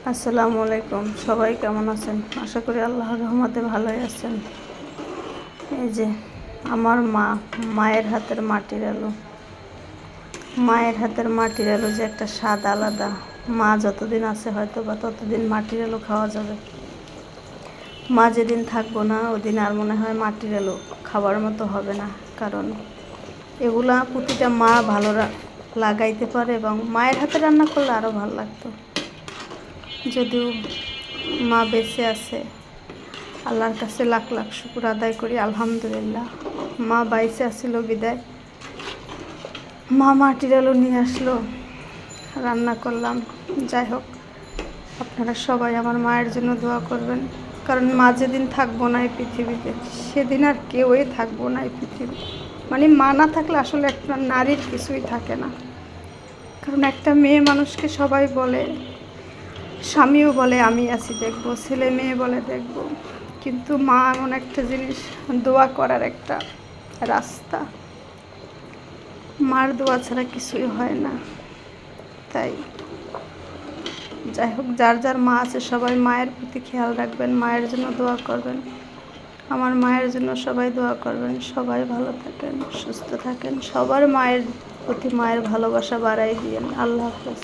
আসসালামু আলাইকুম। সবাই কেমন আছেন? আশা করি আল্লাহর রহমতে ভালোই আছেন। এই যে আমার মায়ের হাতের মাটির আলু, মায়ের হাতের মাটির আলু যে একটা স্বাদ আলাদা। মা যতদিন আছে হয়তো বা ততদিন মাটির আলু খাওয়া যাবে। মা যেদিন থাকবো না ওদিন আর মনে হয় মাটির আলু খাবার মতো হবে না। কারণ এগুলা প্রতিটা মা ভালো লাগাইতে পারে এবং মায়ের হাতে রান্না করলে আরও ভালো লাগতো। যদিও মা বেঁচে আছে, আল্লাহর কাছে লাখ লাখ শুকর আদায় করি, আলহামদুলিল্লাহ। মা বাইসে আসছিল বিদায় মা মাটির আলু নিয়ে আসলো, রান্না করলাম। যাই হোক, আপনারা সবাই আমার মায়ের জন্য দোয়া করবেন। কারণ মা যেদিন থাকবো না এই পৃথিবীতে সেদিন আর কেউই থাকবো না এই পৃথিবী। মানে মা না থাকলে আসলে একটা নারীর কিছুই থাকে না। কারণ একটা মেয়ে মানুষকে সবাই বলে, স্বামীও বলে আমি আছি দেখবো, ছেলে মেয়ে বলে দেখবো, কিন্তু মা এমন একটা জিনিস, দোয়া করার একটা রাস্তা। মার দোয়া ছাড়া কিছুই হয় না। তাই যাই হোক, যার যার মা আছে সবাই মায়ের প্রতি খেয়াল রাখবেন, মায়ের জন্য দোয়া করবেন। আমার মায়ের জন্য সবাই দোয়া করবেন। সবাই ভালো থাকেন, সুস্থ থাকেন, সবার মায়ের প্রতি মায়ের ভালোবাসা বাড়াই দিয়েন। আল্লাহ হাফেজ।